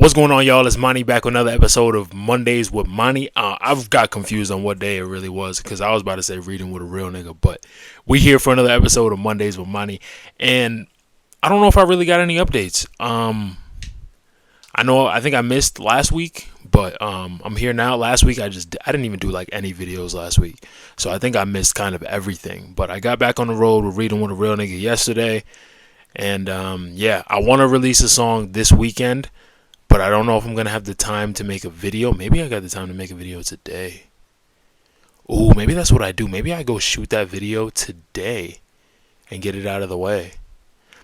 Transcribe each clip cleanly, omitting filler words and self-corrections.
What's going on, y'all? It's Monty back with another episode of Mondays with Monty. I've got confused on what day it really was because I was about to say reading with a real nigga, but we here for another episode of Mondays with Monty, and I don't know if I really got any updates. I think I missed last week, but I'm here now. Last week I didn't even do like any videos last week, so I think I missed kind of everything. But I got back on the road with reading with a real nigga yesterday, and I want to release a song this weekend. But I don't know if I'm going to have the time to make a video. Maybe I got the time to make a video today. Ooh, maybe that's what I do. Maybe I go shoot that video today and get it out of the way.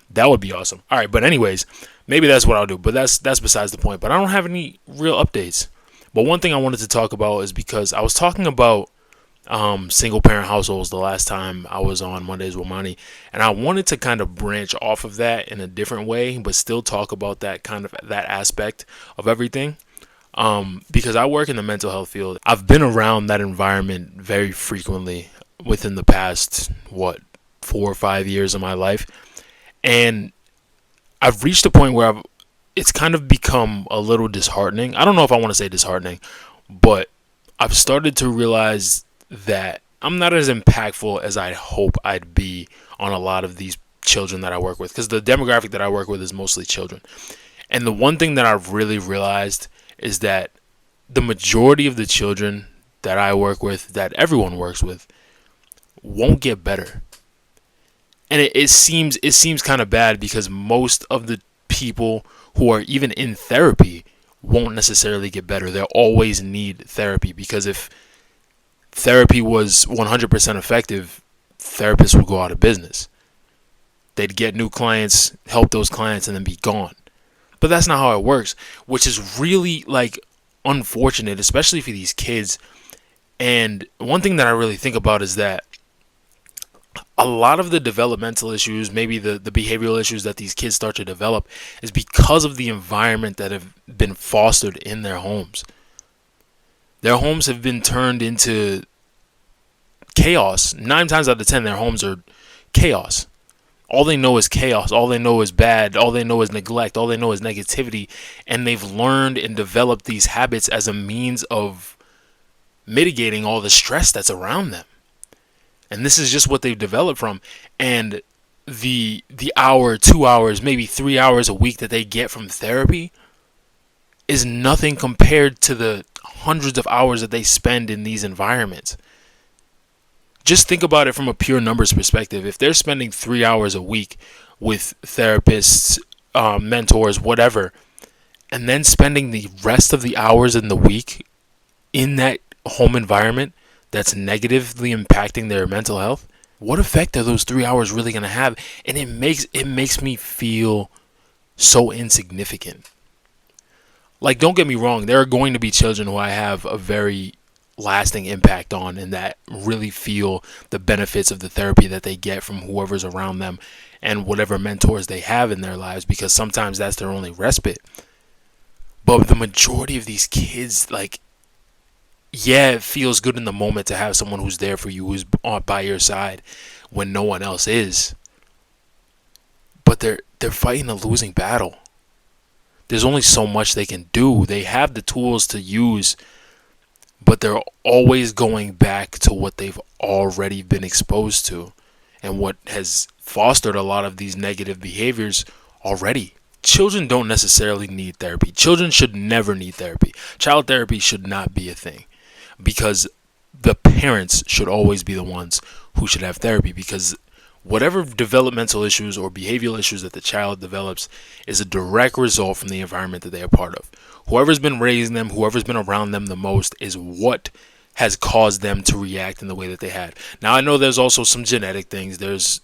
That would be awesome. All right, but anyways, maybe that's what I'll do. But that's besides the point. But I don't have any real updates. But one thing I wanted to talk about is because I was talking about single parent households the last time I was on Mondays with Monty, and I wanted to kind of branch off of that in a different way, but still talk about that aspect of everything. Because I work in the mental health field, I've been around that environment very frequently within the past 4 or 5 years of my life, and I've reached a point where it's kind of become a little disheartening. I don't know if I want to say disheartening, but I've started to realize that I'm not as impactful as I hope I'd be on a lot of these children that I work with, because the demographic that I work with is mostly children. And the one thing that I've really realized is that the majority of the children that I work with, that everyone works with, won't get better. And it seems kind of bad because most of the people who are even in therapy won't necessarily get better. They'll always need therapy, because if therapy was 100% effective, therapists would go out of business. They'd get new clients, help those clients, and then be gone. But that's not how it works, which is really unfortunate, especially for these kids. And one thing that I really think about is that a lot of the developmental issues, maybe the behavioral issues that these kids start to develop, is because of the environment that have been fostered in their homes. Their homes have been turned into chaos. 9 times out of 10, their homes are chaos. All they know is chaos. All they know is bad. All they know is neglect. All they know is negativity. And they've learned and developed these habits as a means of mitigating all the stress that's around them. And this is just what they've developed from. And the hour, 2 hours, maybe 3 hours a week that they get from therapy is nothing compared to the hundreds of hours that they spend in these environments. Just think about it from a pure numbers perspective. If they're spending 3 hours a week with therapists, mentors, whatever, and then spending the rest of the hours in the week in that home environment that's negatively impacting their mental health, what effect are those 3 hours really going to have? And it makes me feel so insignificant. Like, don't get me wrong, there are going to be children who I have a very lasting impact on, and that really feel the benefits of the therapy that they get from whoever's around them and whatever mentors they have in their lives, because sometimes that's their only respite. But the majority of these kids, it feels good in the moment to have someone who's there for you, who's by your side when no one else is. But they're fighting a losing battle. There's only so much they can do. They have the tools to use, but they're always going back to what they've already been exposed to and what has fostered a lot of these negative behaviors already. Children don't necessarily need therapy. Children should never need therapy. Child therapy should not be a thing, because the parents should always be the ones who should have therapy, because whatever developmental issues or behavioral issues that the child develops is a direct result from the environment that they are part of. Whoever's been raising them, whoever's been around them the most, is what has caused them to react in the way that they had. Now, I know there's also some genetic things. There's,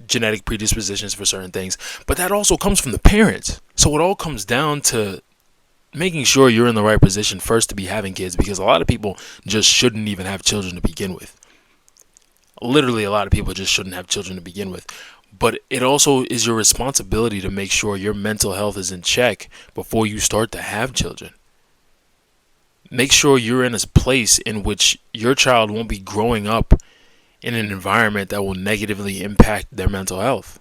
genetic predispositions for certain things, but that also comes from the parents. So it all comes down to making sure you're in the right position first to be having kids, because a lot of people just shouldn't even have children to begin with. Literally, a lot of people just shouldn't have children to begin with. But it also is your responsibility to make sure your mental health is in check before you start to have children. Make sure you're in a place in which your child won't be growing up in an environment that will negatively impact their mental health.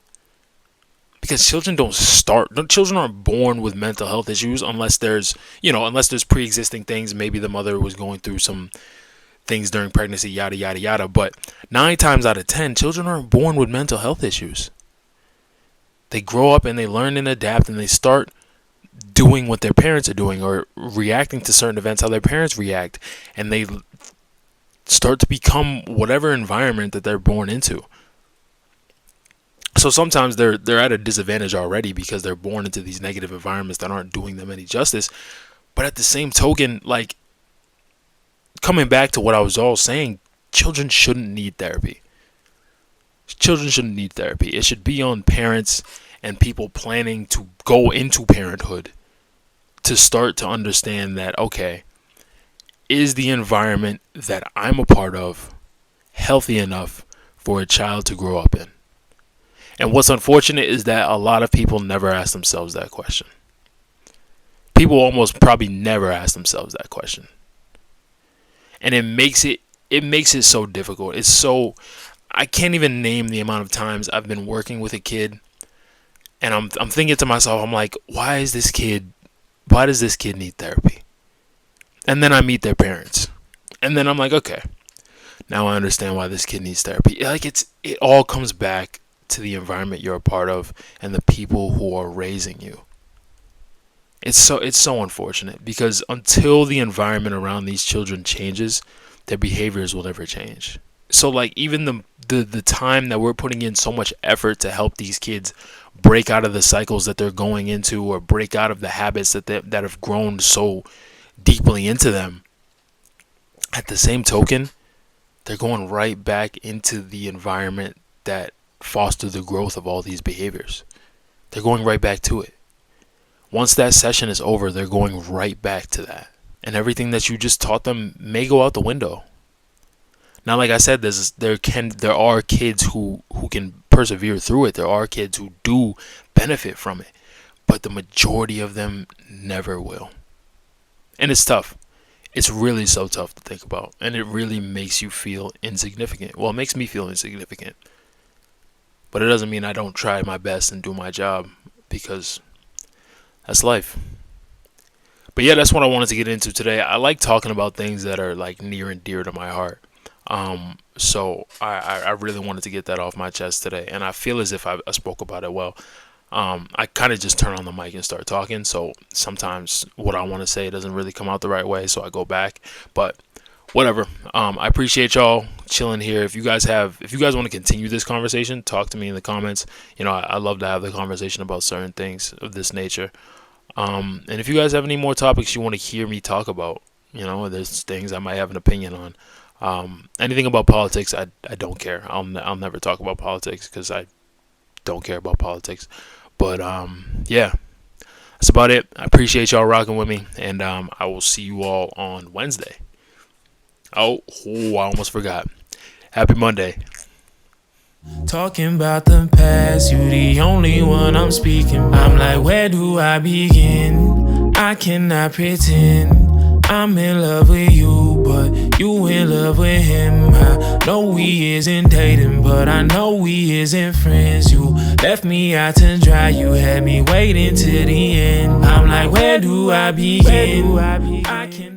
because children aren't born with mental health issues unless there's pre-existing things. Maybe the mother was going through some things during pregnancy, yada yada yada. But 9 times out of 10, children aren't born with mental health issues. They grow up and they learn and adapt, and they start doing what their parents are doing, or reacting to certain events how their parents react, and they start to become whatever environment that they're born into. So sometimes they're at a disadvantage already because they're born into these negative environments that aren't doing them any justice. But at the same token, like, coming back to what I was all saying, children shouldn't need therapy. Children shouldn't need therapy. It should be on parents and people planning to go into parenthood to start to understand that, okay, is the environment that I'm a part of healthy enough for a child to grow up in? And what's unfortunate is that a lot of people never ask themselves that question. People almost probably never ask themselves that question. And it makes it so difficult. I can't even name the amount of times I've been working with a kid and I'm thinking to myself, I'm like, why does this kid need therapy? And then I meet their parents. And then I'm like, okay, now I understand why this kid needs therapy. Like, it all comes back to the environment you're a part of and the people who are raising you. It's so unfortunate, because until the environment around these children changes, their behaviors will never change. So, like, even the time that we're putting in so much effort to help these kids break out of the cycles that they're going into, or break out of the habits that have grown so deeply into them, at the same token, they're going right back into the environment that foster the growth of all these behaviors. They're going right back to it. Once that session is over, they're going right back to that. And everything that you just taught them may go out the window. Now, like I said, there are kids who can persevere through it. There are kids who do benefit from it. But the majority of them never will. And it's tough. It's really so tough to think about. And it really makes you feel insignificant. Well, it makes me feel insignificant. But it doesn't mean I don't try my best and do my job, because that's life. But yeah, that's what I wanted to get into today. I like talking about things that are like near and dear to my heart. So I really wanted to get that off my chest today. And I feel as if I spoke about it well. I kind of just turn on the mic and start talking. So sometimes what I want to say doesn't really come out the right way. So I go back. But whatever. I appreciate y'all chilling here. If you guys want to continue this conversation, talk to me in the comments. I love to have the conversation about certain things of this nature. And if you guys have any more topics you want to hear me talk about, there's things I might have an opinion on. Anything about politics, I don't care. I'll never talk about politics because I don't care about politics. But yeah, that's about it. I appreciate y'all rocking with me, and I will see you all on Wednesday. Oh, I almost forgot. Happy Monday. Talking about the past, you the only one I'm speaking about. I'm like, where do I begin? I cannot pretend I'm in love with you, but you in love with him. I know we isn't dating, but I know we isn't friends. You left me out to dry, you had me waiting till the end. I'm like, where do I begin? I cannot